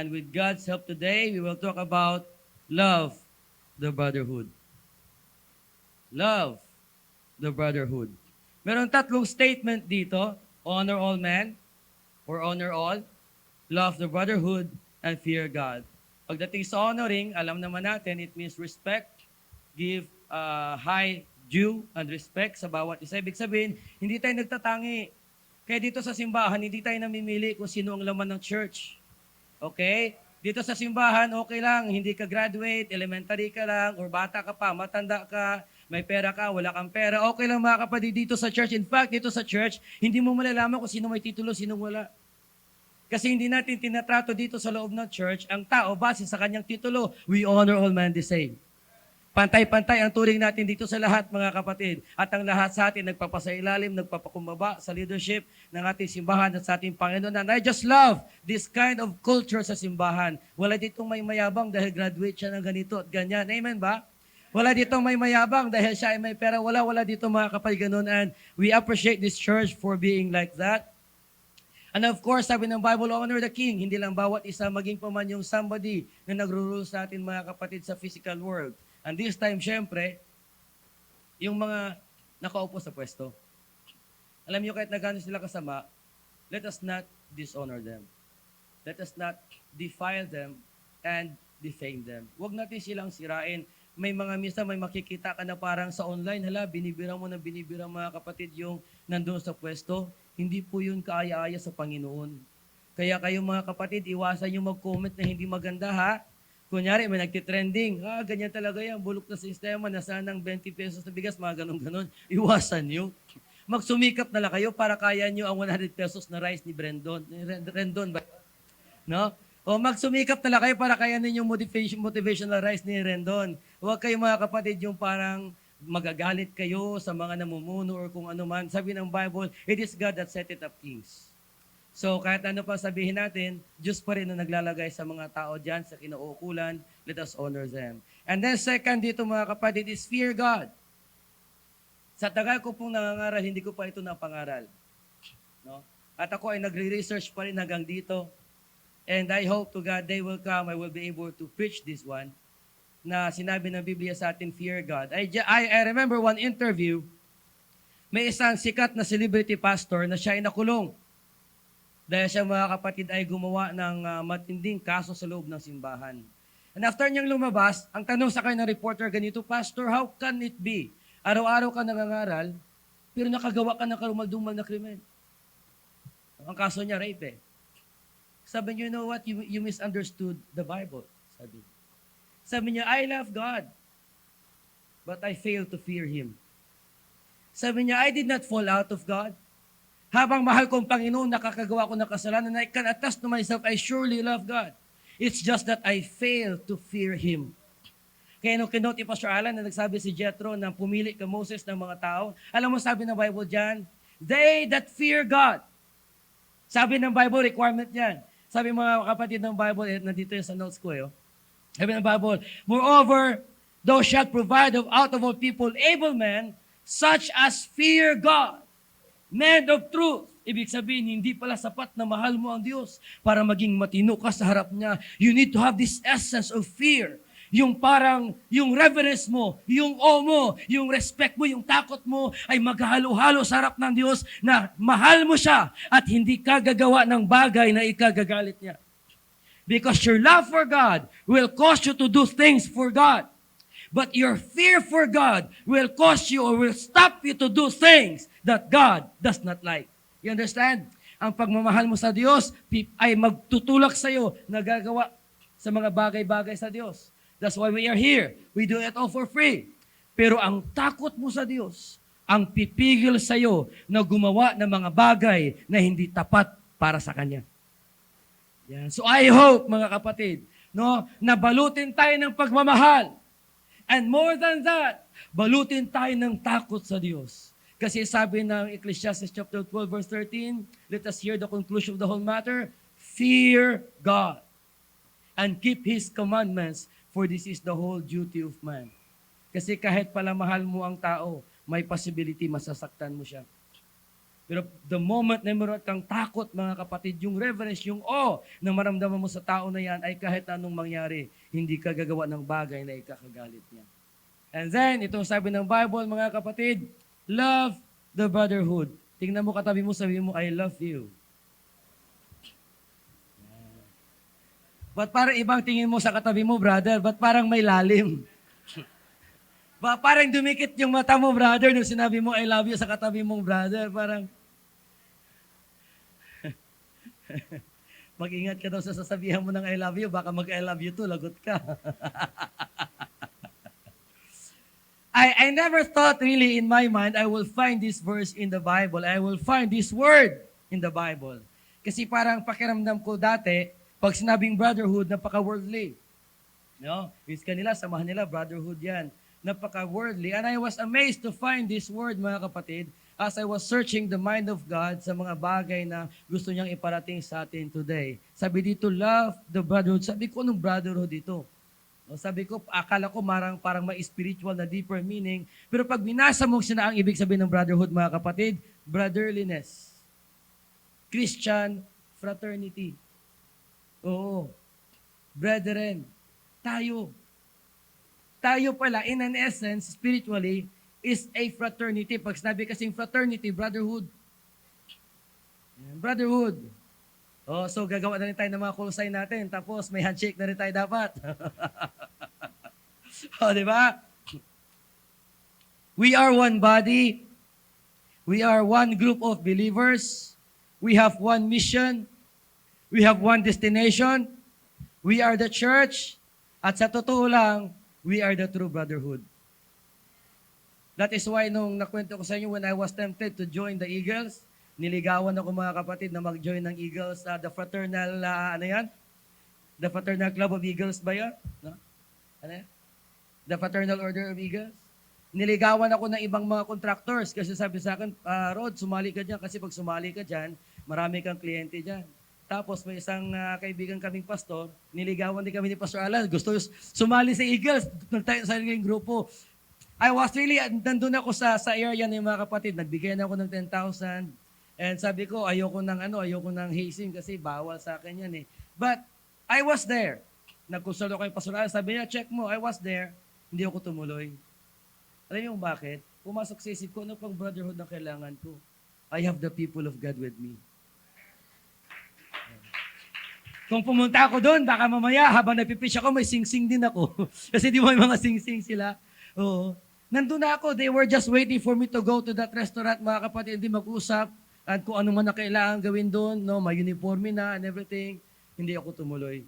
And with God's help today, we will talk about love the brotherhood. Love the brotherhood. Meron tatlong statement dito. Honor all men, or honor all, love the brotherhood, and fear God. Pagdating sa honoring, alam naman natin, it means respect, give high due and respect sa bawat isa. Ibig sabihin, hindi tayo nagtatangi. Kaya dito sa simbahan, hindi tayo namimili kung sino ang laman ng church. Okay? Dito sa simbahan, okay lang, hindi ka graduate, elementary ka lang, or bata ka pa, matanda ka, may pera ka, wala kang pera, okay lang mga kapatid dito sa church. In fact, dito sa church, hindi mo malalaman kung sino may titulo, sino wala. Kasi hindi natin tinatrato dito sa loob ng church ang tao base sa kanyang titulo. We honor all men the same. Pantay-pantay ang turing natin dito sa lahat, mga kapatid. At ang lahat sa atin nagpapasailalim, nagpapakumbaba sa leadership ng ating simbahan at sa ating Panginoon. And I just love this kind of culture sa simbahan. Wala ditong may mayabang dahil graduate siya ng ganito at ganyan. Amen ba? Wala ditong may mayabang dahil siya ay may pera. Wala dito mga kapatid ganun. And we appreciate this church for being like that. And of course, sabi ng Bible, honor the king. Hindi lang bawat isa maging pa man yung somebody na nagro-rule sa atin mga kapatid sa physical world. And this time, syempre, yung mga nakaupo sa pwesto. Alam niyo kahit na gano'n sila kasama, let us not dishonor them. Let us not defile them and defame them. Huwag natin silang sirain. May mga minsan may makikita ka na parang sa online, binibira mo na binibira mga kapatid yung nandun sa pwesto. Hindi po yun kaaya-aya sa Panginoon. Kaya kayo mga kapatid, iwasan yung mag-comment na hindi maganda ha. Kunyari, may nagtitrending. Ganyan talaga yan. Bulok na sistema. Nasaan ng 20 pesos na bigas, mga ganun-ganon. Iwasan nyo. Magsumikap na lang kayo para kaya nyo ang 100 pesos na rice ni Rendon ba? No? O magsumikap na lang kayo para kaya ninyo motivational rice ni Rendon. Huwag kayo mga kapatid yung parang magagalit kayo sa mga namumuno or kung ano man. Sabi ng Bible, it is God that set it up kings. So kahit ano pa sabihin natin, Diyos pa rin na naglalagay sa mga tao dyan, sa kinauukulan, let us honor them. And then second dito mga kapatid is fear God. Sa tagal ko pong nangangaral, hindi ko pa ito napangaral. No? At ako ay nagre-research pa rin hanggang dito. And I hope to God, day will come, I will be able to preach this one na sinabi ng Biblia sa atin, fear God. I remember one interview, may isang sikat na celebrity pastor na siya ay nakulong. Dahil siya mga kapatid ay gumawa ng matinding kaso sa loob ng simbahan. And after niyang lumabas, ang tanong sa kanya ng reporter ganito, Pastor, how can it be? Araw-araw ka nangangaral, pero nakagawa ka ng karumaldumal na krimen. Ang kaso niya, rape eh. Sabi niya, you know what? You misunderstood the Bible. Sabi niya, I love God, but I fail to fear Him. Sabi niya, I did not fall out of God. Habang mahal kong Panginoon, nakakagawa ko ng kasalanan, I can attest to myself, I surely love God. It's just that I fail to fear Him. Kaya nung kinote ni Pastor Alan na nagsabi si Jethro na pumili ka Moses ng mga tao, alam mo sabi ng Bible dyan, they that fear God. Sabi ng Bible, requirement yan. Sabi mga kapatid ng Bible, nandito yung sa notes ko sabi ng Bible, moreover, thou shalt provide out of all people able men, such as fear God, men of truth. Ibig sabihin, hindi pala sapat na mahal mo ang Diyos para maging matino ka sa harap niya. You need to have this essence of fear. Yung parang, yung reverence mo, yung awe mo, yung respect mo, yung takot mo ay maghalo-halo sa harap ng Diyos na mahal mo siya at hindi ka gagawa ng bagay na ikagagalit niya. Because your love for God will cause you to do things for God. But your fear for God will cause you or will stop you to do things that God does not like. You understand? Ang pagmamahal mo sa Diyos ay magtutulak sa iyo na gagawa sa mga bagay-bagay sa Diyos. That's why we are here. We do it all for free. Pero ang takot mo sa Diyos, ang pipigil sa iyo na gumawa ng mga bagay na hindi tapat para sa Kanya. Yan. So I hope, mga kapatid, na balutin tayo ng pagmamahal. And more than that, balutin tayo ng takot sa Diyos. Kasi sabi ng Ecclesiastes chapter 12, verse 13, let us hear the conclusion of the whole matter, fear God and keep His commandments, for this is the whole duty of man. Kasi kahit pala mahal mo ang tao, may possibility masasaktan mo siya. Pero the moment na meron kang takot, mga kapatid, yung reverence, yung awe na maramdaman mo sa tao na yan ay kahit anong mangyari, hindi ka gagawa ng bagay na ikakagalit niya. And then, itong sabi ng Bible, mga kapatid, love the brotherhood. Tingnan mo katabi mo, sabi mo, I love you. Ba't parang ibang tingin mo sa katabi mo, brother? Ba't parang may lalim? Parang dumikit yung mata mo, brother, nung sinabi mo, I love you sa katabi mong brother. Parang, mag-ingat ka daw sa sasabihan mo ng I love you, baka mag-I love you too, lagot ka. I never thought really in my mind I will find this verse in the Bible. I will find this word in the Bible. Kasi parang pakiramdam ko dati, pag sinabing brotherhood, napaka-worldly. No? Is kanila, samahan nila, brotherhood yan. Napaka-worldly. And I was amazed to find this word, mga kapatid, as I was searching the mind of God sa mga bagay na gusto niyang iparating sa atin today. Sabi dito, love the brotherhood. Sabi ko, anong brotherhood ito? Sabi ko, akala ko parang may spiritual na deeper meaning. Pero pag binasa mo sina ang ibig sabihin ng brotherhood, mga kapatid, brotherliness. Christian fraternity. Oo. Brethren. Tayo. Tayo pala, in an essence, spiritually, is a fraternity. Pag sinabi kasing fraternity, brotherhood. Brotherhood. Oh, so gagawa na rin tayo ng mga call sign natin. Tapos may handshake na rin tayo dapat. Oh, di ba? We are one body. We are one group of believers. We have one mission. We have one destination. We are the church. At sa totoo lang, we are the true brotherhood. That is why nung nakwento ko sa inyo when I was tempted to join the Eagles, niligawan ako mga kapatid na mag-join ng Eagles, the fraternal, ano yan? The Fraternal Club of Eagles ba yan? No? Ano yan? The Fraternal Order of Eagles. Niligawan ako ng ibang mga contractors kasi sabi sa akin, Rod, sumali ka dyan kasi pag sumali ka dyan, marami kang kliyente dyan. Tapos may isang kaibigan kaming pastor, niligawan din kami ni Pastor Alan, gusto sumali sa Eagles, tayo sa sariling grupo. I was really, nandun ako sa area ng mga kapatid, nagbigay na ako ng 10,000. And sabi ko, ayoko ng hazing kasi bawal sa akin yan eh. But I was there. Nagkonsulto ko yung Pastor Alan, sabi niya, check mo, I was there. Hindi ako tumuloy. Alam niyo kung bakit? Pumasok sa isip ko, ano pang brotherhood na kailangan ko? I have the people of God with me. Kung pumunta ako doon, baka mamaya, habang nagpipish ako, may sing-sing din ako. Kasi di ba may mga sing-sing sila? Oo. Nandun na ako, they were just waiting for me to go to that restaurant, mga kapatid, hindi mag-usap, at kung ano man na kailangan gawin doon, no, may uniforme na and everything, hindi ako tumuloy.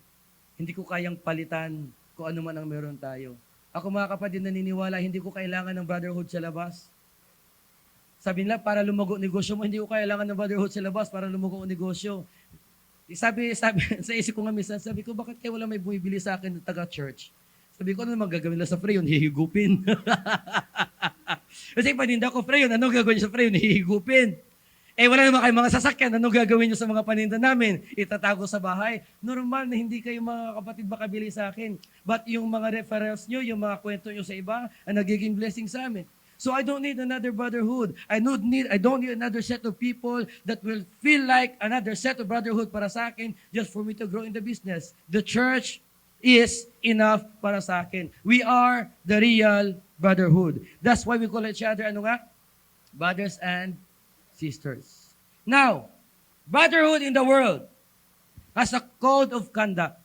Hindi ko kayang palitan kung ano man ang meron tayo. Ako mga kapatid, naniniwala, hindi ko kailangan ng brotherhood sa labas. Sabi nila, para lumago negosyo mo, hindi ko kailangan ng brotherhood sa labas para lumago ang negosyo. Sabi, sa isip ko nga minsan, sabi ko, bakit kayo wala may bumibili sa akin ng taga-church? Sabi ko, ano naman gagawin nila sa freyon? Hihigupin. Kasi paninda ko freyon, ano gagawin nyo sa freyon? Hihigupin. Eh, wala naman kayong mga sasakyan, ano gagawin nyo sa mga paninda namin? Itatago sa bahay. Normal na hindi kayo mga kapatid makabili sa akin. But yung mga referrals nyo, yung mga kwento nyo sa iba, ang nagiging blessing sa amin. So I don't need another brotherhood. I don't need another set of people that will feel like another set of brotherhood para sa akin just for me to grow in the business. The church is enough para sa akin. We are the real brotherhood. That's why we call each other, ano nga? Brothers and sisters. Now, brotherhood in the world has a code of conduct.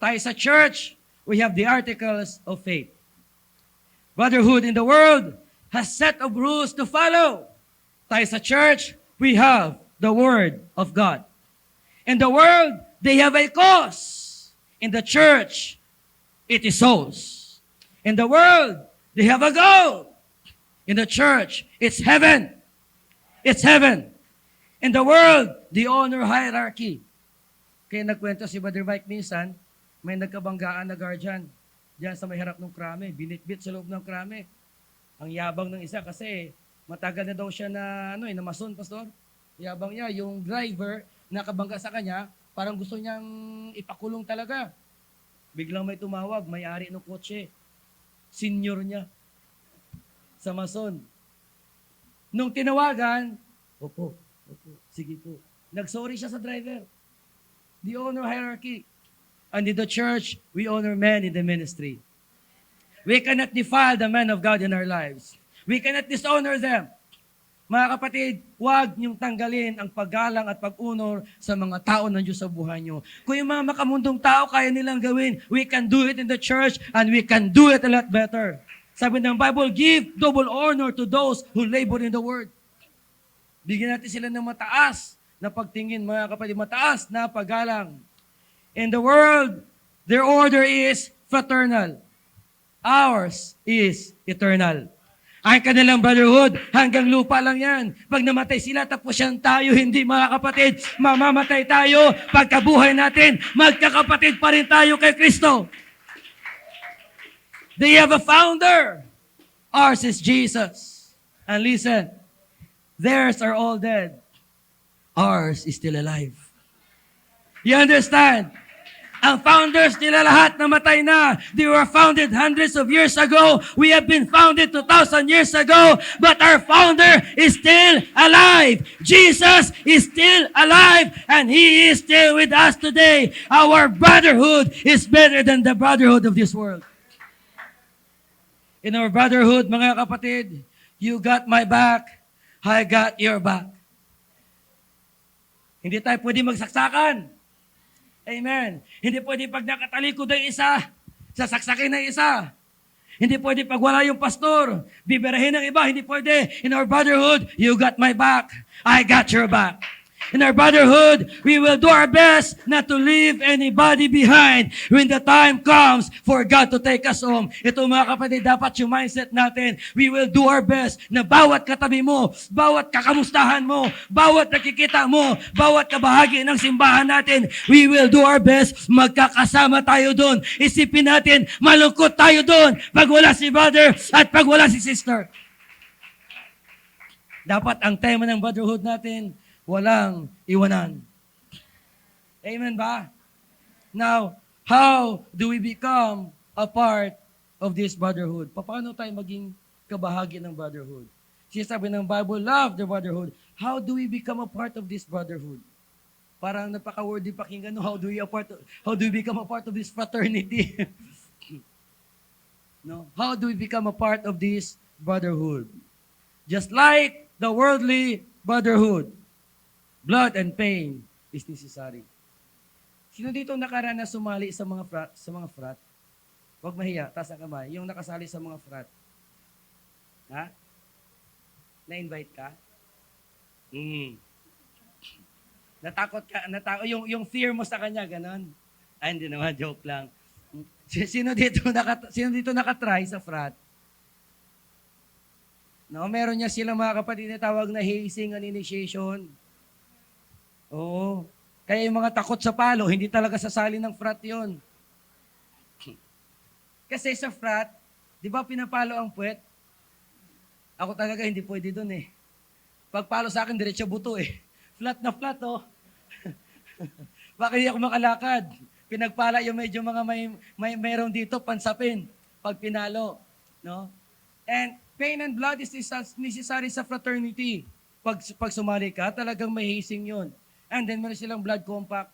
Tayo sa church, we have the articles of faith. Brotherhood in the world has set of rules to follow. Tayo sa church, we have the Word of God. In the world, they have a cause. In the church, it is souls. In the world, they have a goal. In the church, it's heaven. It's heaven. In the world, the honor hierarchy. Kaya nagkwento si Brother Mike minsan, may nagkabanggaan na guardian diyan sa may harap ng krame, binitbit sa loob ng krame. Ang yabang ng isa kasi matagal na daw siya na na mason, pastor. Yabang niya, yung driver nakabangga sa kanya, parang gusto niyang ipakulong talaga. Biglang may tumawag, may-ari ng kotse. Senior niya sa mason. Nung tinawagan, Opo. Opo. Sige po. Nagsorry siya sa driver. The honor hierarchy. And in the church, we honor men in the ministry. We cannot defile the men of God in our lives. We cannot dishonor them. Mga kapatid, huwag niyong tanggalin ang paggalang at pag-honor sa mga tao ng Diyos sa buhay niyo. Kung yung mga makamundong tao kaya nilang gawin, we can do it in the church and we can do it a lot better. Sabi ng Bible, give double honor to those who labor in the word. Bigyan natin sila ng mataas na pagtingin, mga kapatid, mataas na paggalang. In the world, their order is fraternal. Ours is eternal. Ang kanilang brotherhood, hanggang lupa lang yan. Pag namatay sila, tapos yan tayo, hindi mga kapatid, mamamatay tayo. Pagkabuhay natin, magkakapatid pa rin tayo kay Kristo. They have a founder. Ours is Jesus. And listen, theirs are all dead. Ours is still alive. You understand? Ang founders nila lahat namatay na. They were founded hundreds of years ago. We have been founded 2,000 years ago. But our founder is still alive. Jesus is still alive. And He is still with us today. Our brotherhood is better than the brotherhood of this world. In our brotherhood, mga kapatid, you got my back, I got your back. Hindi tayo pwede magsaksakan. Amen. Hindi pwede pag nakatalikod ang isa, sasaksakin ng isa. Hindi pwede pag wala yung pastor, bibirahin ng iba. Hindi pwede. In our brotherhood, you got my back, I got your back. In our brotherhood, we will do our best not to leave anybody behind when the time comes for God to take us home. Ito mga kapatid, dapat yung mindset natin. We will do our best na bawat katabi mo, bawat kakamustahan mo, bawat nakikita mo, bawat kabahagi ng simbahan natin, we will do our best. Magkakasama tayo doon. Isipin natin, malungkot tayo doon pag wala si brother at pag wala si sister. Dapat ang tema ng brotherhood natin, walang iwanan. Amen ba? Now, how do we become a part of this brotherhood? Paano tayo maging kabahagi ng brotherhood? Sinasabi ng Bible, love the brotherhood. How do we become a part of this brotherhood? Parang napaka-wordy pakinggan, no? How do we become a part of this fraternity? No? How do we become a part of this brotherhood? Just like the worldly brotherhood, blood and pain is necessary. Sino dito nakaranas sumali sa mga frat? Huwag mahiya, taas ang kamay. Yung nakasali sa mga frat. Ha? Na-invite ka? Natakot ka, yung fear mo sa kanya, ganon? Ay, hindi naman, joke lang. Sino dito nakatry sa frat? No, meron niya silang mga kapatid na tawag na hazing and initiation. Oo. Kaya yung mga takot sa palo, hindi talaga sasali ng frat yon. Kasi sa frat, di ba pinapalo ang puwet? Ako talaga hindi pwede dun eh. Pagpalo sa akin, diretso buto eh. Flat na flat oh. Baka hindi ako makalakad. Pinagpala yung medyo mga may meron dito, pansapin. Pag pinalo. No? And pain and blood is necessary sa fraternity. Pag sumali ka, talagang may hazing yun. And then meron silang blood compact.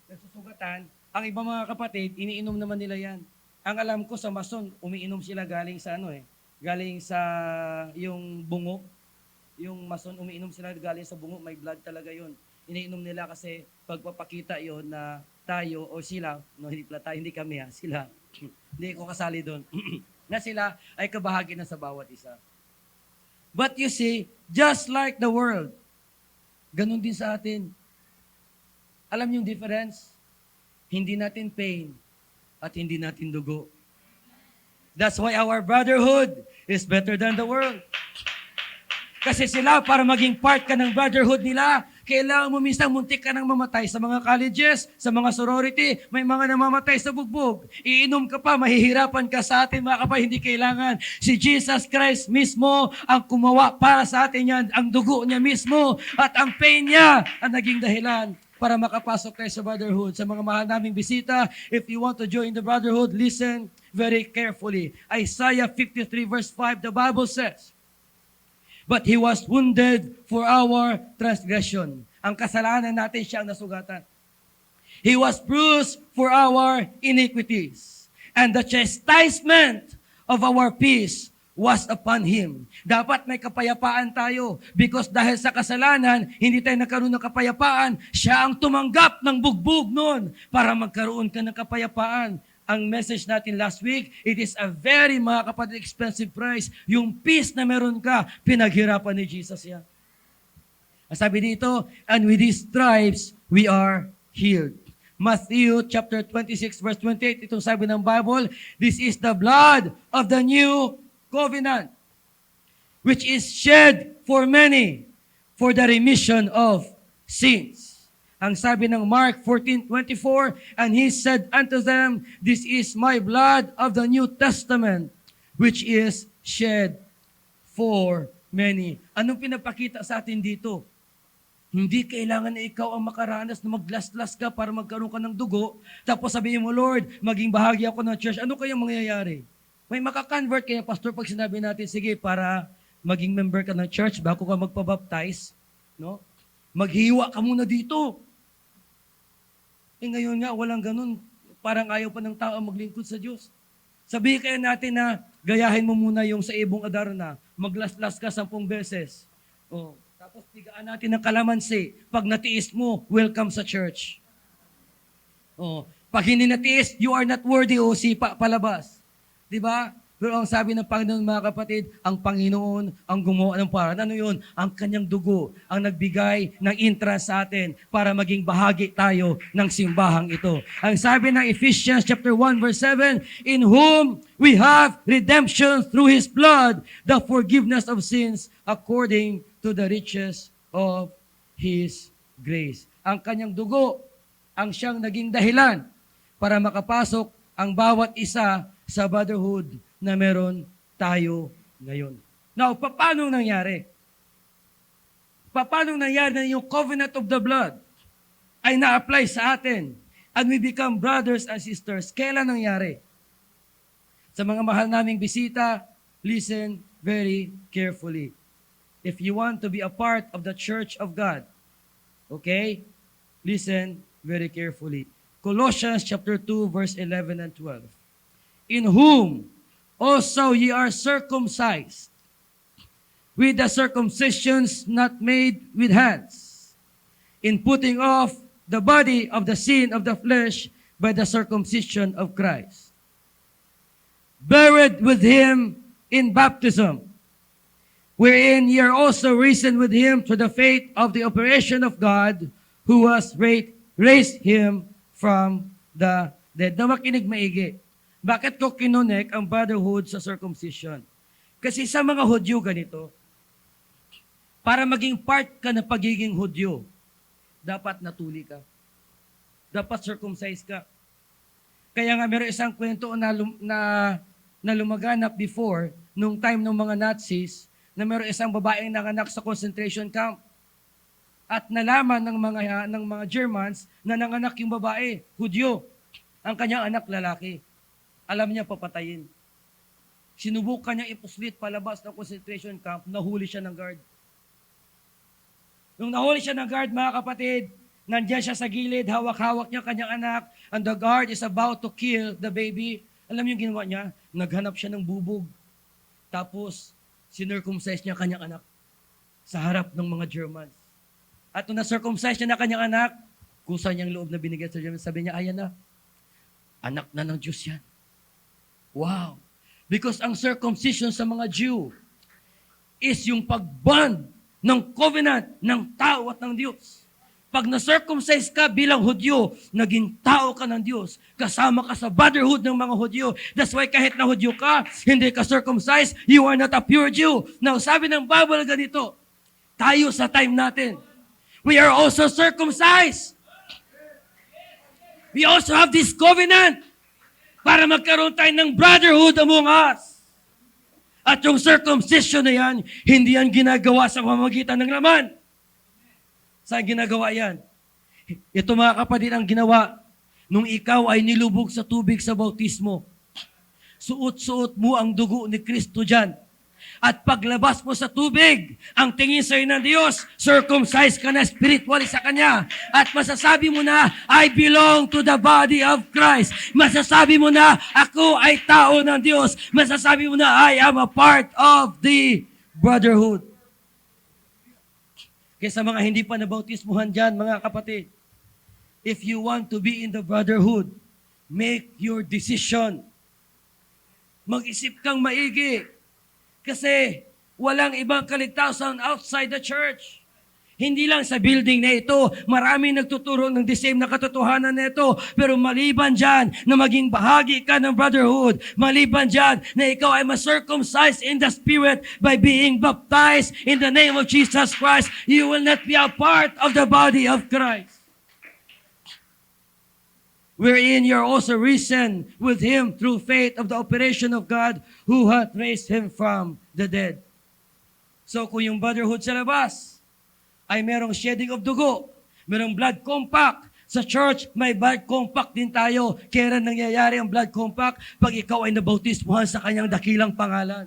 Nagsusugatan. Ang ibang mga kapatid, iniinom naman nila yan. Ang alam ko sa Mason, umiinom sila galing sa galing sa yung bungo. Yung Mason, umiinom sila galing sa bungo, may blood talaga yun. Iniinom nila kasi pagpapakita yon na tayo o sila, no, hindi kami sila. Hindi ko kasali doon. Na sila ay kabahagi na sa bawat isa. But you see, just like the world, ganun din sa atin. Alam niyo yung difference? Hindi natin pain at hindi natin dugo. That's why our brotherhood is better than the world. Kasi sila, para maging part ka ng brotherhood nila, kailangan mo minsan muntik ka nang mamatay sa mga colleges, sa mga sorority, may mga namamatay sa bugbog. Iinom ka pa, mahihirapan ka sa atin, mga kapatid, hindi kailangan. Si Jesus Christ mismo ang kumawa para sa atin yan, ang dugo niya mismo, at ang pain niya ang naging dahilan para makapasok tayo sa brotherhood. Sa mga mahal naming bisita, if you want to join the brotherhood, listen very carefully. Isaiah 53 verse 5, the Bible says, but He was wounded for our transgression. Ang kasalanan natin siya ang nasugatan. He was bruised for our iniquities. And the chastisement of our peace was upon Him. Dapat may kapayapaan tayo because dahil sa kasalanan, hindi tayo nagkaroon ng kapayapaan. Siya ang tumanggap ng bugbog noon para magkaroon ka ng kapayapaan. Ang message natin last week, it is a very, mga kapatid, expensive price. Yung peace na meron ka, pinaghirapan ni Jesus yan. Sabi dito, and with His stripes, we are healed. Matthew chapter 26 verse 28, itong sabi ng Bible, this is the blood of the new covenant, which is shed for many for the remission of sins. Ang sabi ng Mark 14:24, and He said unto them, this is my blood of the New Testament, which is shed for many. Anong pinapakita sa atin dito? Hindi kailangan na ikaw ang makaranas na maglaslas ka para magkaroon ka ng dugo. Tapos sabihin mo, Lord, maging bahagi ako ng church. Ano kayang mangyayari? May makakonvert kaya, Pastor, pag sinabi natin, sige, para maging member ka ng church, bago ka magpabaptize, no? Maghiwa ka muna dito. Ngayon nga, walang ganun. Parang ayaw pa ng tao maglingkod sa Diyos. Sabihin kaya natin na, gayahin mo muna yung sa ibong Adarna, maglaslas ka 10 beses. Oh. Tapos tigaan natin ng kalamansi. Pag natiis mo, welcome sa church. Oh, pag hindi natiis, you are not worthy o sipa palabas. 'Di ba? Pero ang sabi ng Panginoon, mga kapatid, ang Panginoon ang gumawa ng paraan. Ano 'yun? Ang kanyang dugo ang nagbigay ng entrance sa atin para maging bahagi tayo ng simbahang ito. Ang sabi ng Ephesians chapter 1 verse 7, in whom we have redemption through His blood, the forgiveness of sins according to the riches of His grace. Ang kanyang dugo ang siyang naging dahilan para makapasok ang bawat isa sa brotherhood na meron tayo ngayon. Now, paano nangyari? Paano nangyari na yung covenant of the blood ay na-apply sa atin and we become brothers and sisters? Kailan nangyari? Sa mga mahal naming bisita, listen very carefully. If you want to be a part of the church of God, okay? Listen very carefully. Colossians chapter 2 verse 11 and 12. In whom also ye are circumcised with the circumcisions not made with hands, in putting off the body of the sin of the flesh by the circumcision of Christ, buried with Him in baptism, wherein ye are also risen with Him through the faith of the operation of God, who was raised Him from the dead. Na makinig maigi. Bakit ko kinonek ang brotherhood sa circumcision? Kasi sa mga Hudyo ganito, para maging part ka ng pagiging Hudyo, dapat natuli ka. Dapat circumcised ka. Kaya nga meron isang kwento na lumaganap before, nung time ng mga Nazis, na meron isang babaeng nanganak sa concentration camp. At nalaman ng mga Germans na nanganak yung babae, Hudyo. Ang kanyang anak lalaki. Alam niya papatayin. Sinubukan niya ipuslit palabas ng concentration camp, nahuli siya ng guard. Nung nahuli siya ng guard, mga kapatid, nandiyan siya sa gilid, hawak-hawak niya kanyang anak, and the guard is about to kill the baby. Alam niyo yung ginawa niya? Naghanap siya ng bubog. Tapos, sinircumcise niya kanyang anak sa harap ng mga Germans. At nung na-circumcise niya na kanyang anak, kusa niyang loob na binigay sa Germans, sabi niya, ayan na, anak na ng Diyos yan. Wow! Because ang circumcision sa mga Jew is yung pagbond ng covenant ng tao at ng Diyos. Pag na-circumcise ka bilang Hudyo, naging tao ka ng Diyos. Kasama ka sa brotherhood ng mga Hudyo. That's why kahit na Hudyo ka, hindi ka circumcised, you are not a pure Jew. Now, sabi ng Bible ganito, tayo sa time natin, we are also circumcised. We also have this covenant para magkaroon tayo ng brotherhood among us. At yung circumcision na yan, hindi yan ginagawa sa pamamagitan ng laman. Saan ginagawa yan? Ito mga kapatid ang ginawa nung ikaw ay nilubog sa tubig sa bautismo. Suot-suot mo ang dugo ni Kristo dyan. At paglabas mo sa tubig, ang tingin sa'yo ng Diyos, circumcised ka na spiritually sa Kanya. At masasabi mo na, I belong to the body of Christ. Masasabi mo na, ako ay tao ng Diyos. Masasabi mo na, I am a part of the brotherhood. Kaya sa mga hindi pa nabautismuhan dyan, mga kapatid, if you want to be in the brotherhood, make your decision. Mag-isip kang maigi. Kasi walang ibang kaligtasan outside the church. Hindi lang sa building na ito, maraming nagtuturo ng the same na katotohanan na ito. Pero maliban dyan na maging bahagi ka ng brotherhood, maliban dyan na ikaw ay ma-circumcised in the Spirit by being baptized in the name of Jesus Christ, you will not be a part of the body of Christ. Wherein you're also risen with Him through faith of the operation of God who hath raised Him from the dead. So kung yung brotherhood sa labas ay merong shedding of dugo, merong blood compact, sa church may blood compact din tayo. Kailan nangyayari ang blood compact? Pag ikaw ay nabautismuhan sa kanyang dakilang pangalan.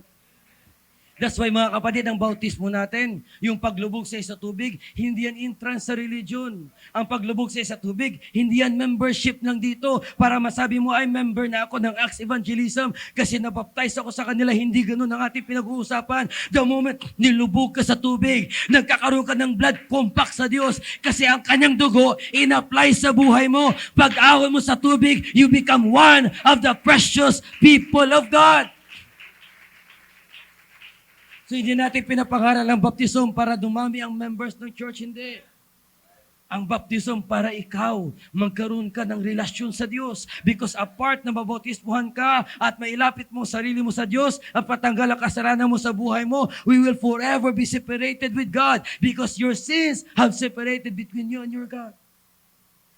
That's why mga kapatid, ang bautismo natin, yung paglubog sa tubig, hindi yan entrance sa religion. Ang paglubog sa tubig, hindi yan membership lang dito para masabi mo, ay member na ako ng Acts Evangelism kasi nabaptize ako sa kanila. Hindi ganun ang ating pinag-uusapan. The moment nilubog ka sa tubig, nagkakaroon ka ng blood compact sa Diyos kasi ang kanyang dugo in-apply sa buhay mo. Pag-ahon mo sa tubig, you become one of the precious people of God. So hindi natin pinapangaral ang baptism para dumami ang members ng church, hindi. Ang baptism para ikaw magkaroon ka ng relasyon sa Diyos. Because apart na mabautismuhan ka at mailapit mo sarili mo sa Diyos at patanggal ang kasalanan mo sa buhay mo, we will forever be separated with God because your sins have separated between you and your God.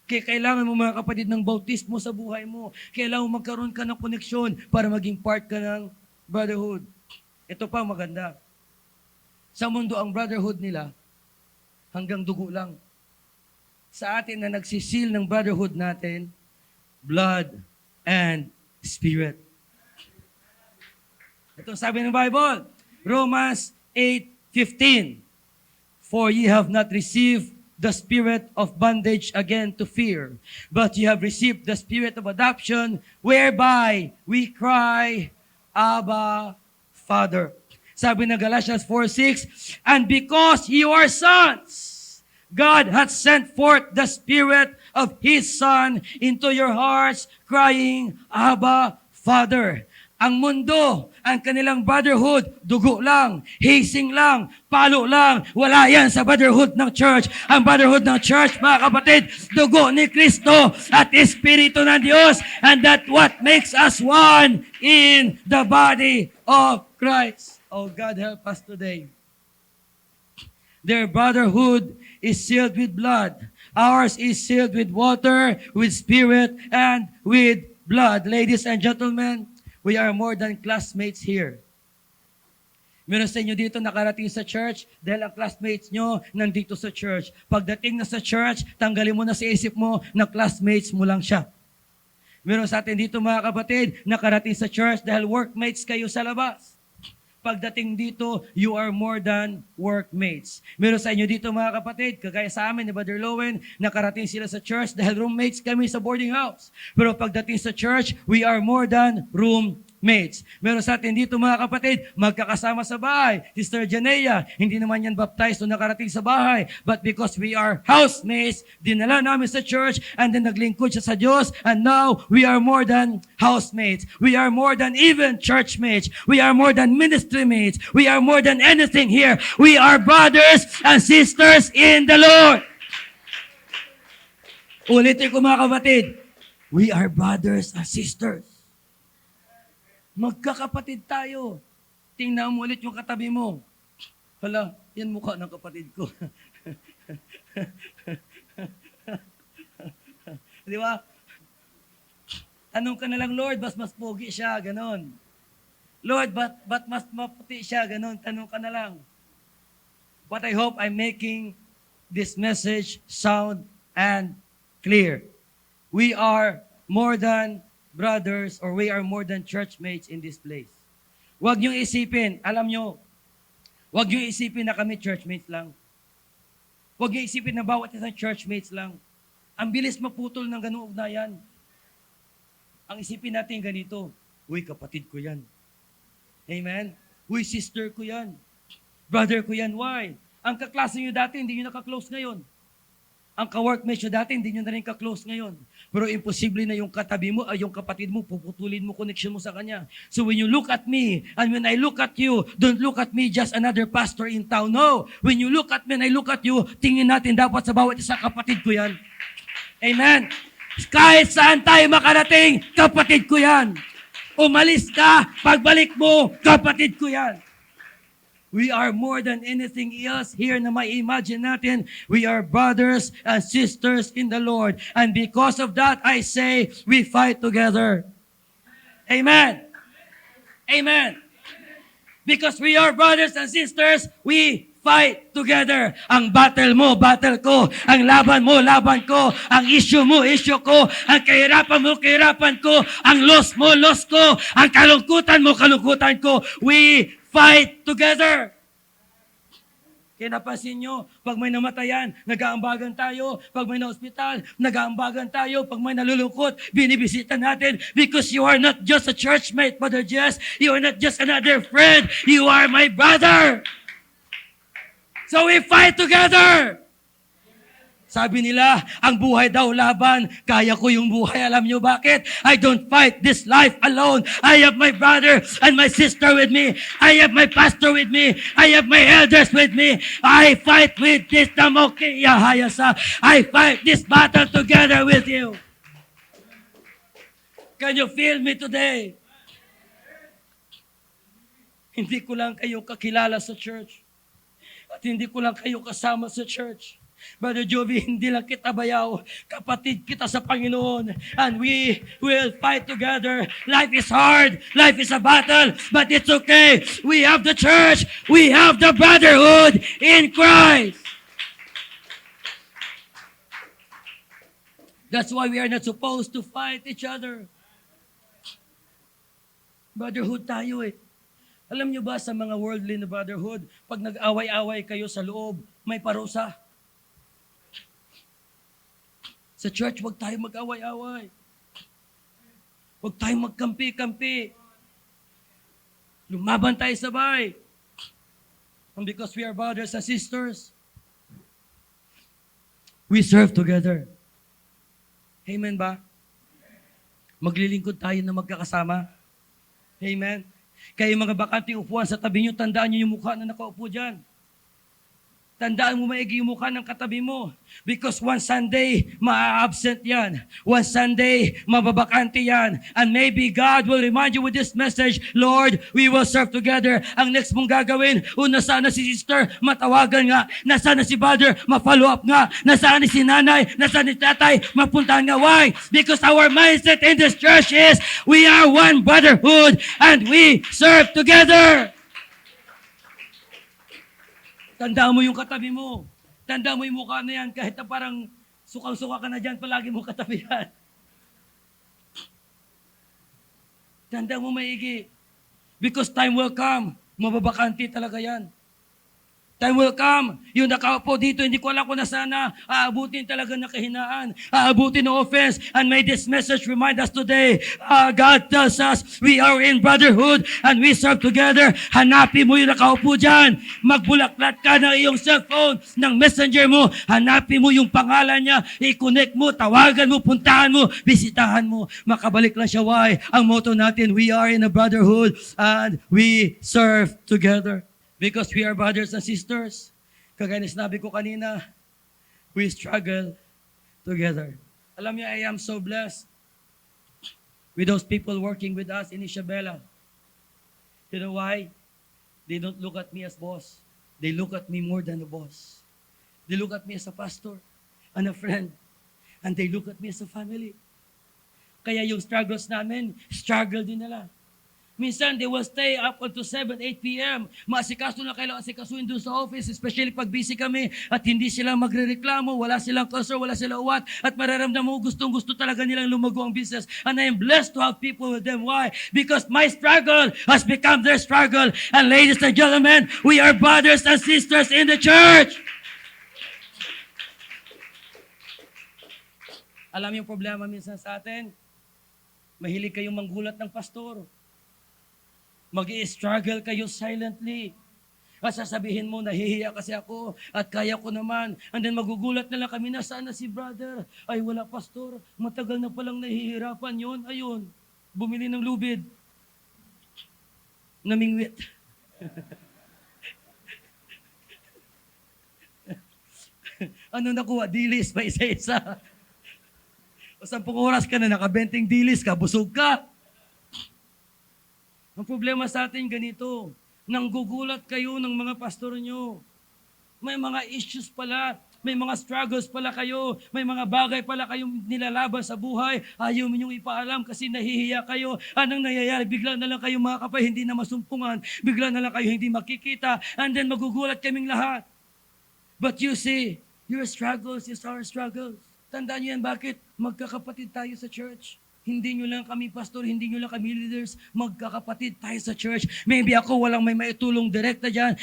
Kaya kailangan mo mga kapatid ng bautismo sa buhay mo. Kailangan mo magkaroon ka ng koneksyon para maging part ka ng brotherhood. Ito pa maganda. Sa mundo, ang brotherhood nila, hanggang dugo lang. Sa atin na nagsisil ng brotherhood natin, blood and spirit. Ito sabi ng Bible, Romans 8:15. For ye have not received the spirit of bondage again to fear, but ye have received the spirit of adoption, whereby we cry, Abba, Father. Sabi ng Galatians 4:6, and because you are sons, God hath sent forth the Spirit of His Son into your hearts, crying, Abba, Father. Ang mundo, ang kanilang brotherhood, dugo lang, hazing lang, palo lang, wala yan sa brotherhood ng church. Ang brotherhood ng church, mga kapatid, dugo ni Kristo at Espiritu ng Diyos, and that what makes us one in the body of Christ. Oh God, help us today. Their brotherhood is sealed with blood. Ours is sealed with water, with spirit, and with blood. Ladies and gentlemen, we are more than classmates here. Meron sa inyo dito nakarating sa church dahil ang classmates nyo nandito sa church. Pagdating na sa church, tanggalin mo na sa isip mo na classmates mo lang siya. Meron sa atin dito mga kapatid, nakarating sa church dahil workmates kayo sa labas. Pagdating dito, you are more than workmates. Meron sa inyo dito mga kapatid, kagaya sa amin ni Brother Lowen, nakarating sila sa church dahil roommates kami sa boarding house. Pero pagdating sa church, we are more than roommates. Meron sa atin dito mga kapatid, magkakasama sa bahay. Sister Janea, hindi naman yan baptized o nakarating sa bahay. But because we are housemates, dinala namin sa church and then naglingkod siya sa Diyos. And now, we are more than housemates. We are more than even churchmates. We are more than ministry mates. We are more than anything here. We are brothers and sisters in the Lord. Ulitin ko mga kapatid, we are brothers and sisters. Magkakapatid tayo. Tingnan mo ulit yung katabi mo. Hala, yan mukha ng kapatid ko. Di ba? Tanong ka na lang, Lord, mas pogi siya, ganon. Lord, but mas maputi siya, ganon. Tanong ka na lang. But I hope I'm making this message sound and clear. We are more than brothers, or we are more than churchmates in this place. Huwag niyong isipin, alam niyo, huwag niyong isipin na kami churchmates lang. Huwag niyong isipin na bawat isang churchmates lang. Ang bilis maputol ng ganung ugnayan. Ang isipin natin ganito, uy, kapatid ko yan. Amen? Uy, sister ko yan. Brother ko yan. Why? Ang kaklase niyo dati, hindi niyo nakaklose ngayon. Ang ka-workmate niyo dati, hindi niyo na rin ka-close ngayon. Pero imposible na yung katabi mo, ay yung kapatid mo, puputulin mo connection mo sa kanya. So when you look at me, and when I look at you, don't look at me just another pastor in town. No! When you look at me and I look at you, tingin natin dapat sa bawat isa kapatid ko yan. Amen? Kahit saan tayo makarating, kapatid ko yan. Umalis ka, pagbalik mo, kapatid ko yan. We are more than anything else here na ma-imagine natin. We are brothers and sisters in the Lord. And because of that, I say, we fight together. Amen. Amen. Because we are brothers and sisters, we fight together. Ang battle mo, battle ko. Ang laban mo, laban ko. Ang issue mo, issue ko. Ang kahirapan mo, kahirapan ko. Ang loss mo, loss ko. Ang kalungkutan mo, kalungkutan ko. We fight together. Kaya napansin nyo, pag may namatayan, nag-aambagan tayo. Pag may na-hospital, nag-aambagan tayo. Pag may nalulungkot, binibisita natin. Because you are not just a churchmate, Brother Jess. You are not just another friend. You are my brother. So we fight together. Sabi nila, ang buhay daw laban, kaya ko yung buhay. Alam niyo bakit? I don't fight this life alone. I have my brother and my sister with me. I have my pastor with me. I have my elders with me. I fight with this Damokiya Hayasa. I fight this battle together with you. Can you feel me today? Hindi ko lang kayo kakilala sa church. At hindi ko lang kayo kasama sa church. Brother Jovi, hindi lang kita bayaw. Kapatid kita sa Panginoon. And we will fight together. Life is hard. Life is a battle. But it's okay. We have the church. We have the brotherhood in Christ. That's why we are not supposed to fight each other. Brotherhood tayo eh. Alam niyo ba sa mga worldly na brotherhood, pag nag-away-away kayo sa loob, may parusa. Sa church, huwag tayo mag-away-away. Huwag tayo magkampi-kampi. Lumaban tayo sabay. And because we are brothers and sisters, we serve together. Amen ba? Maglilingkod tayo na magkakasama. Amen? Kaya yung mga bakanting upuan sa tabi nyo, tandaan nyo yung mukha na nakaupo dyan. Tandaan mo maigi yung mukha ng katabi mo. Because one Sunday, ma-absent yan. One Sunday, mababakante yan. And maybe God will remind you with this message, Lord, we will serve together. Ang next mong gagawin, nasaan na si sister, matawagan nga. Nasaan na si brother, ma-follow up nga. Nasaan na si nanay, nasaan ni tatay, mapuntahan nga. Why? Because our mindset in this church is, we are one brotherhood and we serve together. Tandaan mo yung katabi mo. Tandaan mo yung mukha na yan. Kahit na parang sukang-suka ka na dyan, palagi mo katabi yan. Tandaan mo maigi. Because time will come. Mababakanti talaga yan. Time will come. Yung nakaupo dito, hindi ko alam kung nasana. Aabutin talaga ng kahinaan. Aabutin ng offense. And may this message remind us today, God tells us, we are in brotherhood and we serve together. Hanapin mo yung nakaupo dyan. Magbulaklat ka ng iyong cellphone, ng messenger mo. Hanapin mo yung pangalan niya. I-connect mo, tawagan mo, puntahan mo, bisitahan mo. Makabalik lang siya. Why? Ang motto natin, we are in a brotherhood and we serve together. Because we are brothers and sisters. Kagaya na sinabi ko kanina, we struggle together. Alam niyo, I am so blessed with those people working with us in Isabela. You know why? They don't look at me as boss. They look at me more than a boss. They look at me as a pastor and a friend. And they look at me as a family. Kaya yung struggles namin, struggle din nila. Minsan, they will stay up until 7, 8 p.m. Maasikaso na kailangan asikasuin doon sa office, especially pag busy kami at hindi sila magre-reklamo, wala silang customer, wala silang uwat, at mararamdam mo gustong-gusto talaga nilang lumago ang business. And I am blessed to have people with them. Why? Because my struggle has become their struggle. And ladies and gentlemen, we are brothers and sisters in the church. Alam yung problema minsan sa atin? Mahilig kayong manggulat ng pastor. Mag-i-struggle kayo silently. At sasabihin mo, nahihiya kasi ako at kaya ko naman. And then magugulat na lang kami, nasaan na si brother? Ay, wala pastor. Matagal na palang nahihirapan yon. Ayun, bumili ng lubid. Namingwit. Ano nakuha? Dilis pa isa-isa. O 10 oras ka na, nakabenting dilis ka, busog ka. Ang problema sa atin ganito, nanggugulat kayo ng mga pastor nyo. May mga issues pala, may mga struggles pala kayo, may mga bagay pala kayong nilalaban sa buhay. Ayaw mo niyong ipaalam kasi nahihiya kayo. Anong nangyayari? Bigla na lang kayo mga kapay, hindi na masumpungan. Bigla na lang kayo hindi makikita. And then magugulat kaming lahat. But you see, your struggles is our struggles. Tandaan niyo yan, bakit? Magkakapatid tayo sa church. Hindi nyo lang kami pastor, hindi nyo lang kami leaders, magkakapatid tayo sa church. Maybe ako walang may maitulong direkta dyan,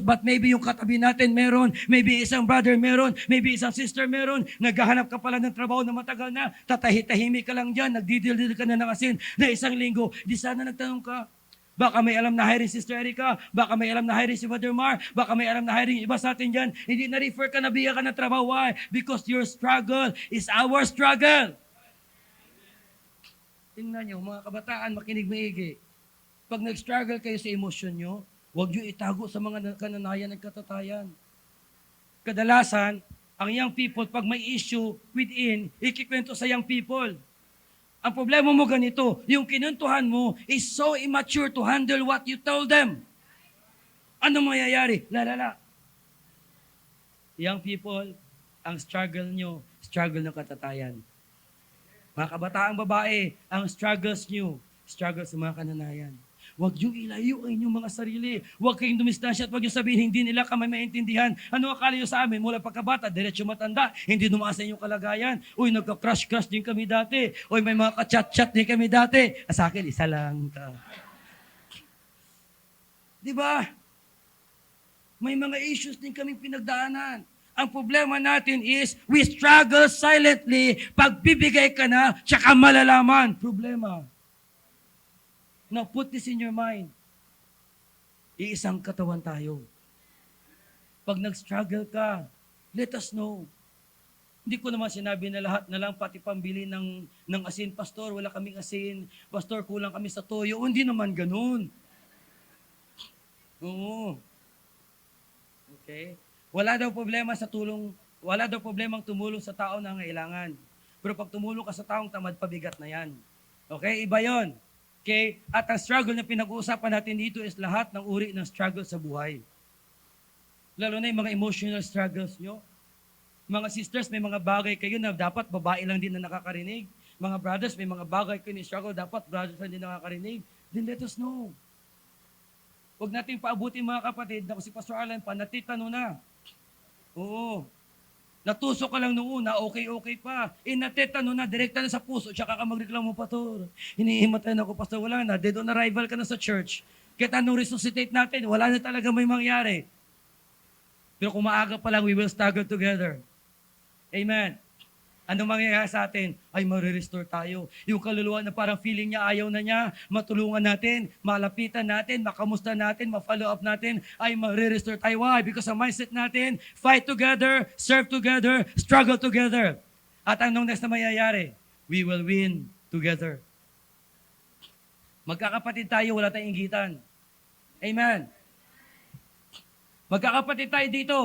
but maybe yung katabi natin meron, maybe isang brother meron, maybe isang sister meron, naghahanap ka pala ng trabaho na matagal na, tatahimik ka lang dyan, nagdidil ka na ng asin na isang linggo. Di sana nagtanong ka, baka may alam na hiring Sister Erica, baka may alam na hiring si Brother Mar, baka may alam na hiring iba sa atin dyan, hindi na-refer ka, nabigyan ka ng trabaho. Why? Because your struggle is our struggle. Tingnan nyo, mga kabataan, makinig maigi. Pag nag-struggle kayo sa emosyon nyo, huwag nyo itago sa mga kananayan at katatayan. Kadalasan, ang young people, pag may issue within, ikikwento sa young people. Ang problema mo ganito, yung kinuntuhan mo is so immature to handle what you told them. Ano mangyayari? Lalala. Young people, ang struggle nyo, struggle ng katatayan. Mga kabataang babae, ang struggles nyo, struggles sa mga kananayan. Huwag niyong ilayo ang inyong mga sarili. Huwag kayong dumistansya at huwag niyong sabihin, hindi nila kami maintindihan. Ano akala niyo sa amin? Mula pagkabata, diretso matanda, hindi dumaan sa inyong kalagayan. Uy, nagka-crush-crush din kami dati. Uy, may mga ka-chat-chat din kami dati. Sa akin, isa lang. Di ba? May mga issues din kaming pinagdaanan. Ang problema natin is, we struggle silently. Pagbibigay ka na, tsaka malalaman. Problema. Now, put this in your mind. Iisang katawan tayo. Pag nag-struggle ka, let us know. Hindi ko naman sinabi na lahat na lang, pati pambili ng asin. Pastor, wala kaming asin. Pastor, kulang kami sa toyo. Hindi naman ganun. Oo. Okay? Wala daw problema sa tulong, wala daw problemang tumulong sa tao na nangailangan. Pero pag tumulong ka sa taong tamad, pabigat na yan. Okay? Iba yon. Okay? At ang struggle na pinag-uusapan natin dito is lahat ng uri ng struggle sa buhay. Lalo na yung mga emotional struggles nyo. Mga sisters, may mga bagay kayo na dapat babae lang din na nakakarinig. Mga brothers, may mga bagay kayo na struggle, dapat brothers lang din nakakarinig. Then let us know. Huwag natin paabutin mga kapatid na kung si Pastor Alan pa, natitano na. Oo. Natusok ka lang noong una, okay pa. Natetano na, direkta na sa puso, tsaka ka magreklamo, Pastor. Hinihimatay na ako, Pastor, wala na. Dead on arrival ka na sa church. Kaya tanong resuscitate natin, wala na talaga may mangyari. Pero kung maaga pa lang, we will struggle together. Amen. Anong mangyayari sa atin? Ay, marirestore tayo. Yung kaluluwa na parang feeling niya, ayaw na niya, matulungan natin, malapitan natin, makamusta natin, ma-follow up natin, ay marirestore tayo. Why? Because ang mindset natin, fight together, serve together, struggle together. At anong next na mangyayari? We will win together. Magkakapatid tayo, wala tayong inggitan. Amen. Magkakapatid tayo dito,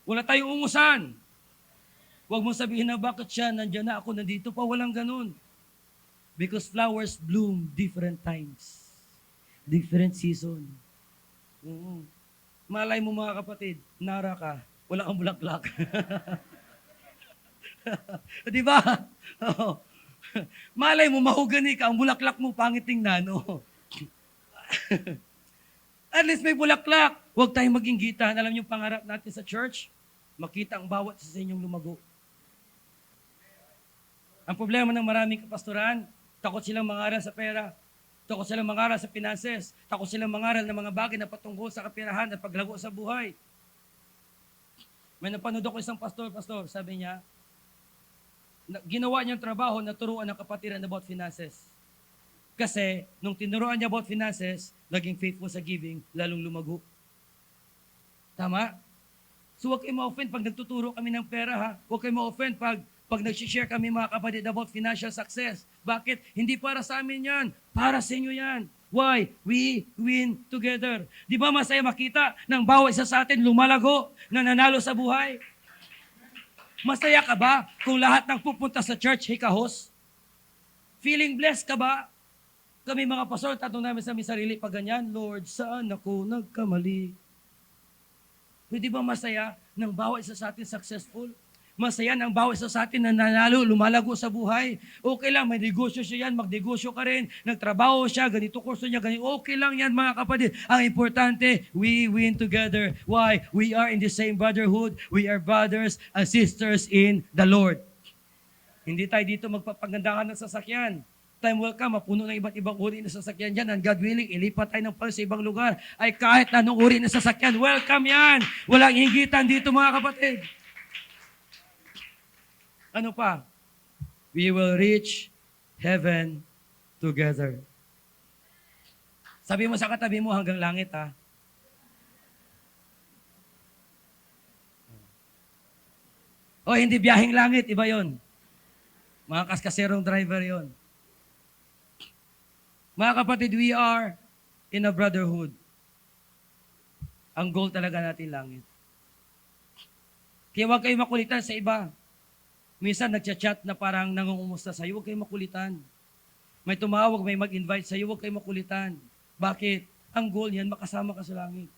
wala tayong umusan. Huwag mo sabihin na bakit siya, nandiyan na ako, nandito pa, walang ganun. Because flowers bloom different times. Different season. Oo. Malay mo mga kapatid, nara ka, wala kang bulaklak. Di ba? Malay mo, mahugani ka, ang bulaklak mo, pangit tingnan. At least may bulaklak. Huwag tayong maging gitan. Alam niyo pangarap natin sa church? Makita ang bawat isa sa inyong lumago. Ang problema ng maraming kapastoran, takot silang mangaral sa pera, takot silang mangaral sa finances, takot silang mangaral ng mga bagay na patungkol sa kapirahan at paglago sa buhay. May napanood ako isang pastor, sabi niya, ginawa niyang trabaho na turuan ng kapatiran about finances. Kasi, nung tinuruan niya about finances, naging faithful sa giving, lalong lumago. Tama? So, huwag kayo ma-offend pag nagtuturo kami ng pera, ha? Huwag kayo ma-offend pag nag-share kami mga kapatid about financial success. Bakit? Hindi para sa amin yan. Para sa inyo yan. Why? We win together. Di ba masaya makita ng bawat isa sa atin lumalago, na nanalo sa buhay? Masaya ka ba kung lahat ng pupunta sa church, hikahos? Feeling blessed ka ba? Kami mga pastor, tatanong namin sa aming sarili pag ganyan, Lord, saan ako nagkamali? Pwede ba masaya ng bawat isa sa atin successful? Masaya ng bawat isa sa atin na nanalo, lumalago sa buhay? Okay lang, may negosyo siya yan, magnegosyo ka rin, nagtrabaho siya, ganito kurso niya, ganito. Okay lang yan mga kapatid. Ang importante, we win together. Why? We are in the same brotherhood. We are brothers and sisters in the Lord. Hindi tayo dito magpapagandahan ng sasakyan. Time will come, mapuno ng iba't ibang uri ng sasakyan dyan. And God willing, ilipat tayo ng pala sa ibang lugar. Ay kahit anong uri ng sasakyan, welcome yan. Walang hinggitan dito mga kapatid. Ano pa? We will reach heaven together. Sabi mo sa katabi mo hanggang langit, ha? O hindi biyaheng langit, iba yon. Mga kaskaserong driver yon. Mga kapatid, we are in a brotherhood. Ang goal talaga natin langit. Kaya huwag kayo makulitan sa iba. Minsan nagchat-chat na parang nangungumusta sa'yo, huwag kayo makulitan. May tumawag, may mag-invite sa'yo, huwag kayo makulitan. Bakit? Ang goal yan, makasama ka sa langit.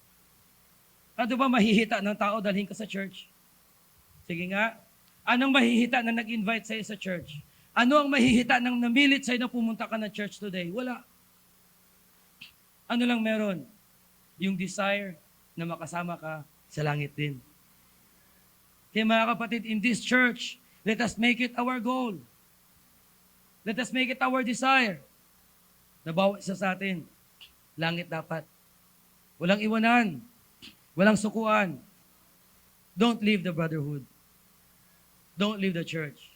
Ano ba mahihita ng tao dalhin ka sa church? Sige nga. Anong mahihita na nag-invite sa'yo sa church? Ano ang mahihita ng namilit sa'yo na pumunta ka ng church today? Wala. Ano lang meron? Yung desire na makasama ka sa langit din. Kaya mga kapatid, in this church, let us make it our goal. Let us make it our desire. Na bawat isa sa atin, langit dapat. Walang iwanan. Walang sukuan. Don't leave the brotherhood. Don't leave the church.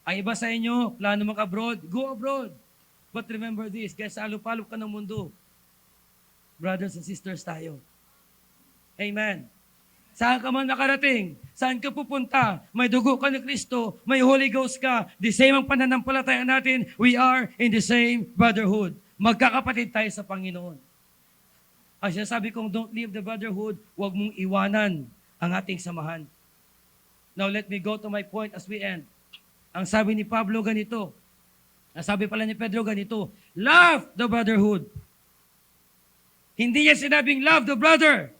Ang iba sa inyo, plano mag-abroad, go abroad. But remember this, kaya salupalop ka ng mundo. Brothers and sisters tayo. Amen. Saan ka man nakarating, saan ka pupunta, may dugo ka ni Kristo, may Holy Ghost ka, the same ang pananampalataya natin, we are in the same brotherhood. Magkakapatid tayo sa Panginoon. Ang sinasabi kong don't leave the brotherhood, huwag mong iwanan ang ating samahan. Now let me go to my point as we end. Ang sabi ni Pablo ganito, ang sabi pala ni Pedro ganito, love the brotherhood. Hindi niya sinabing love the brother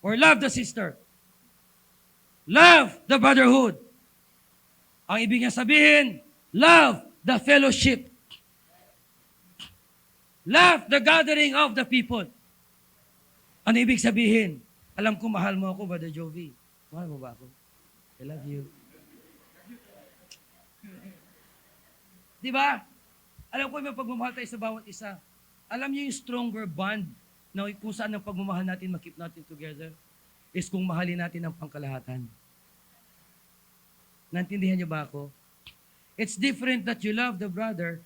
or love the sister. Love the brotherhood. Ang ibig niya sabihin, love the fellowship. Love the gathering of the people. Ano ibig sabihin? Alam ko mahal mo ako, Brother Jovi. Mahal mo ba ako? I love you. Di ba? Alam ko may pagmamahal tayo sa bawat isa. Alam niyo yung stronger bond na kung saan ang pagmamahal natin, makip natin together, is kung mahalin natin ang pangkalahatan. Naintindihan niyo ba ako? It's different that you love the brother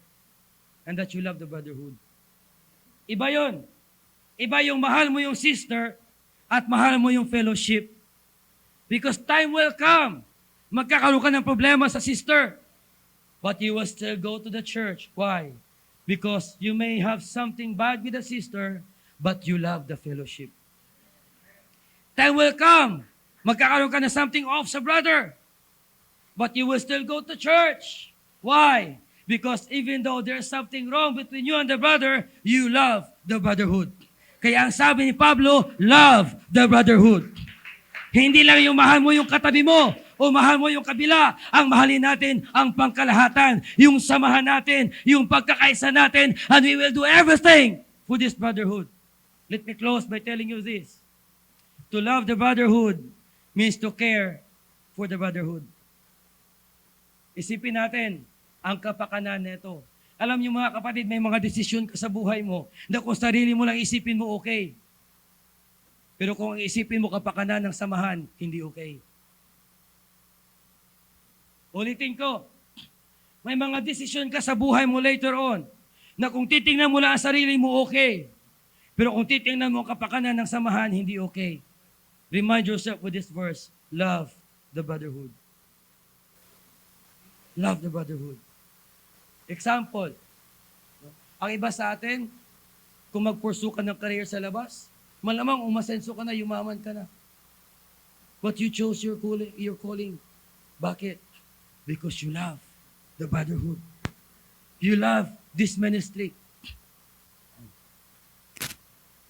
and that you love the brotherhood. Iba yon. Iba yung mahal mo yung sister at mahal mo yung fellowship. Because time will come. Magkakaroon ka ng problema sa sister. But you will still go to the church. Why? Because you may have something bad with the sister, but you love the fellowship. Time will come. Magkakaroon ka na something off sa brother. But you will still go to church. Why? Because even though there's something wrong between you and the brother, you love the brotherhood. Kaya ang sabi ni Pablo, love the brotherhood. Hindi lang yung mahal mo yung katabi mo, o mahal mo yung kabila. Ang mahalin natin ang pangkalahatan, yung samahan natin, yung pagkakaisa natin, and we will do everything for this brotherhood. Let me close by telling you this. To love the brotherhood means to care for the brotherhood. Isipin natin ang kapakanan nito. Alam niyo mga kapatid, may mga desisyon ka sa buhay mo na kung sarili mo lang isipin mo, okay. Pero kung ang isipin mo kapakanan ng samahan, hindi okay. Ulitin ko, may mga desisyon ka sa buhay mo later on na kung titingnan mo lang ang sarili mo, okay. Pero kung titingnan mo ang kapakanan ng samahan, hindi okay. Remind yourself with this verse, love the brotherhood. Love the brotherhood. Example, ang iba sa atin, kung mag-pursue ka ng career sa labas, malamang umasenso ka na, yumaman ka na. But you chose your calling. Bakit? Because you love the brotherhood. You love this ministry.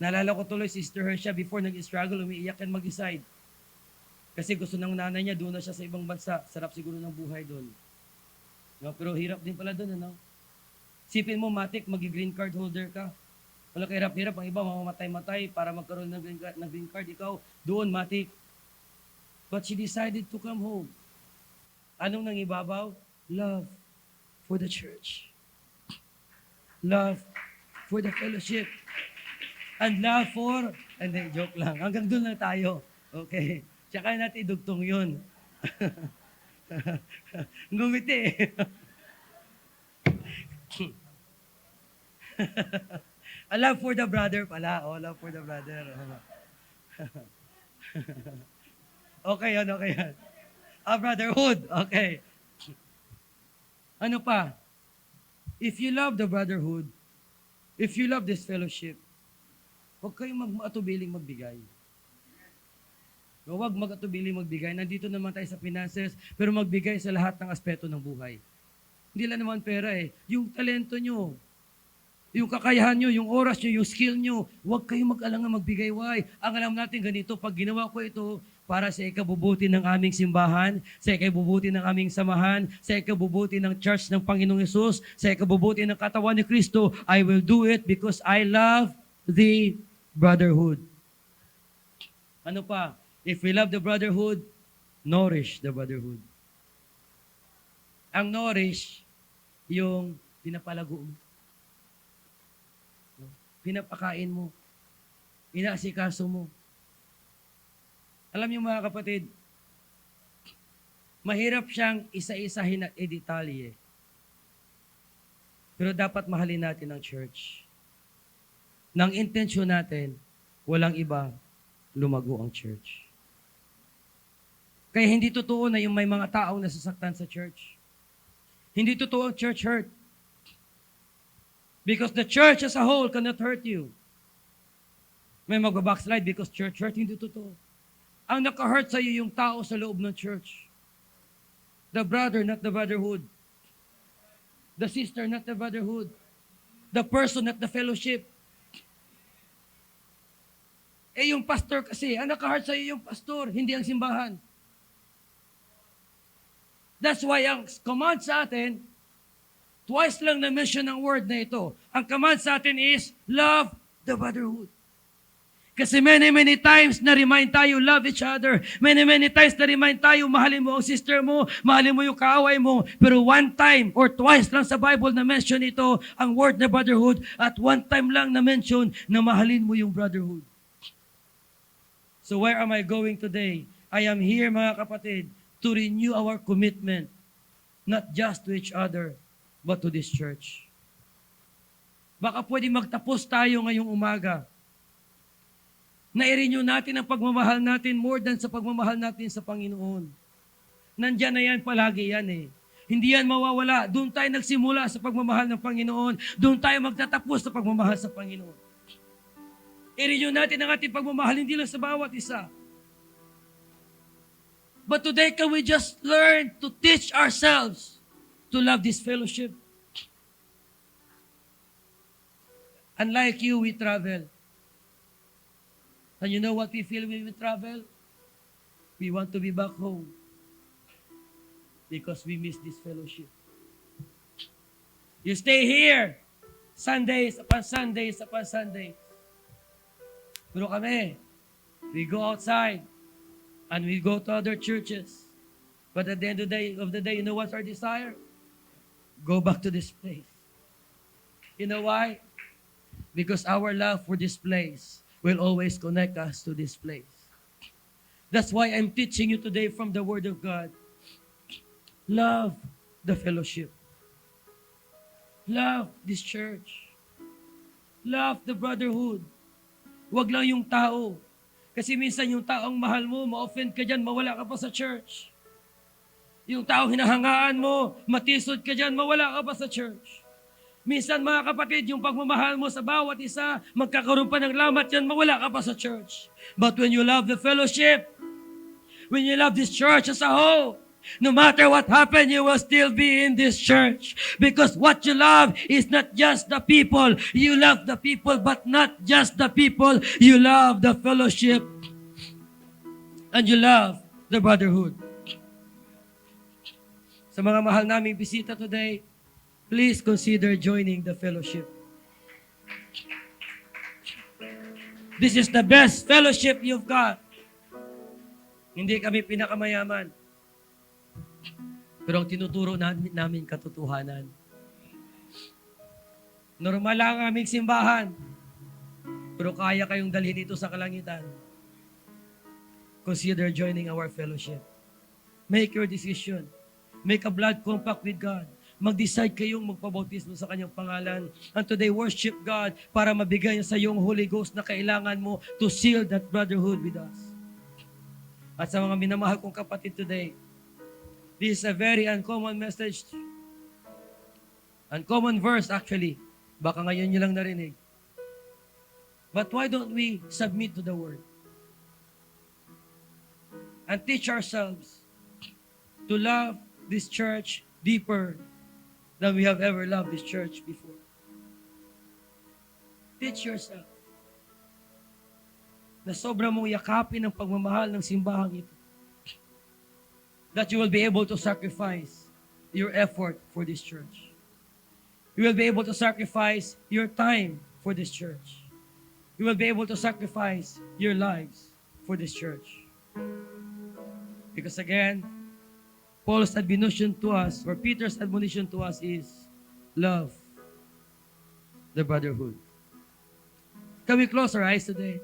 Naalala ko tuloy, Sister Hersha, before nag-struggle, umiiyak yan mag-decide. Kasi gusto ng nanay niya, doon na siya sa ibang bansa. Sarap siguro ng buhay doon. No? Pero hirap din pala doon, ano? Sipin mo, matik, mag-green card holder ka. Wala kahirap-hirap, ang iba mamamatay-matay para magkaroon ng green card. Ikaw, doon, matik. But she decided to come home. Anong nangibabaw? Love for the church. Love for the fellowship. And love for, hindi, joke lang. Hanggang doon lang tayo. Okay. Tsaka natin idugtong yun. Ngumiti. A love for the brother pala. Oh, love for the brother. Okay yan, okay yan. A brotherhood. Okay. Ano pa? If you love the brotherhood, if you love this fellowship, huwag kayong mag-atubiling magbigay. Huwag mag-atubiling magbigay. Nandito naman tayo sa finances, pero magbigay sa lahat ng aspeto ng buhay. Hindi lang naman pera eh. Yung talento nyo, yung kakayahan nyo, yung oras nyo, yung skill nyo, huwag kayong mag-alangan magbigay. Why? Ang alam natin ganito, pag ginawa ko ito, para sa ikabubuti ng aming simbahan, sa ikabubuti ng aming samahan, sa ikabubuti ng church ng Panginoong Hesus, sa ikabubuti ng katawan ni Kristo, I will do it because I love the brotherhood. Ano pa? If we love the brotherhood, nourish the brotherhood. Ang nourish, yung pinapalago mo. Pinapakain mo. Inaasikaso mo. Alam niyo mga kapatid, mahirap siyang isa-isahin at i-detalye. Pero dapat mahalin natin ang church. Nang intensyon natin, walang iba, lumago ang church. Kaya hindi totoo na yung may mga taong nasasaktan sa church. Hindi totoo ang church hurt. Because the church as a whole cannot hurt you. May magbabackslide because church hurt, hindi totoo. Ang naka-hurt sa iyo yung tao sa loob ng church. The brother, not the brotherhood. The sister, not the brotherhood. The person, not the fellowship. Eh yung pastor kasi, ang naka-hurt sa iyo yung pastor, hindi ang simbahan. That's why ang command sa atin, twice lang na-mention ang word na ito. Ang command sa atin is, love the brotherhood. Kasi many times na-remind tayo, love each other. Many times na-remind tayo, mahalin mo ang sister mo, mahalin mo yung kaaway mo. Pero one time or twice lang sa Bible na-mention ito, ang word na brotherhood, at one time lang na-mention na mahalin mo yung brotherhood. So where am I going today? I am here, mga kapatid, to renew our commitment, not just to each other, but to this church. Baka pwede magtapos tayo ngayong umaga. Na-renew natin ang pagmamahal natin more than sa pagmamahal natin sa Panginoon. Nandyan na yan, palagi yan eh. Hindi yan mawawala. Doon tayo nagsimula sa pagmamahal ng Panginoon. Doon tayo magtatapos sa pagmamahal sa Panginoon. I-renew natin ang ating pagmamahal, hindi lang sa bawat isa. But today, can we just learn to teach ourselves to love this fellowship? Unlike you, we travel. And you know what we feel when we travel? We want to be back home because we miss this fellowship. You stay here Sundays upon Sundays upon Sundays. Pero kami, we go outside and we go to other churches. But at the end of the day, you know what's our desire? Go back to this place. You know why? Because our love for this place will always connect us to this place. That's why I'm teaching you today from the Word of God. Love the fellowship. Love this church. Love the brotherhood. Huwag lang yung tao. Kasi minsan yung taong mahal mo, ma-offend ka dyan, mawala ka pa sa church. Yung taong hinahangaan mo, matisod ka dyan, mawala ka pa sa church. Minsan mga kapatid, yung pagmamahal mo sa bawat isa, magkakaroon pa ng lamat yan, mawala ka pa sa church. But when you love the fellowship, when you love this church as a whole, no matter what happened, you will still be in this church. Because what you love is not just the people. You love the people, but not just the people. You love the fellowship. And you love the brotherhood. Sa mga mahal naming bisita today, please consider joining the fellowship. This is the best fellowship you've got. Hindi kami pinakamayaman. Pero ang tinuturo namin katotohanan. Normal lang ang aming simbahan. Pero kaya kayong dalhin ito sa kalangitan. Consider joining our fellowship. Make your decision. Make a blood compact with God. Mag-decide kayong magpabautismo sa kanyang pangalan. And today, worship God para mabigay niya sa iyong Holy Ghost na kailangan mo to seal that brotherhood with us. At sa mga minamahal kong kapatid today, this is a very uncommon message. Uncommon verse actually. Baka ngayon nyo lang narinig. But why don't we submit to the Word? And teach ourselves to love this church deeper than we have ever loved this church before. Teach yourself na sobra mong yakapin ang pagmamahal ng simbahang ito. That you will be able to sacrifice your effort for this church. You will be able to sacrifice your time for this church. You will be able to sacrifice your lives for this church. Because again, Paul's admonition to us, or Peter's admonition to us is, love the brotherhood. Can we close our eyes today?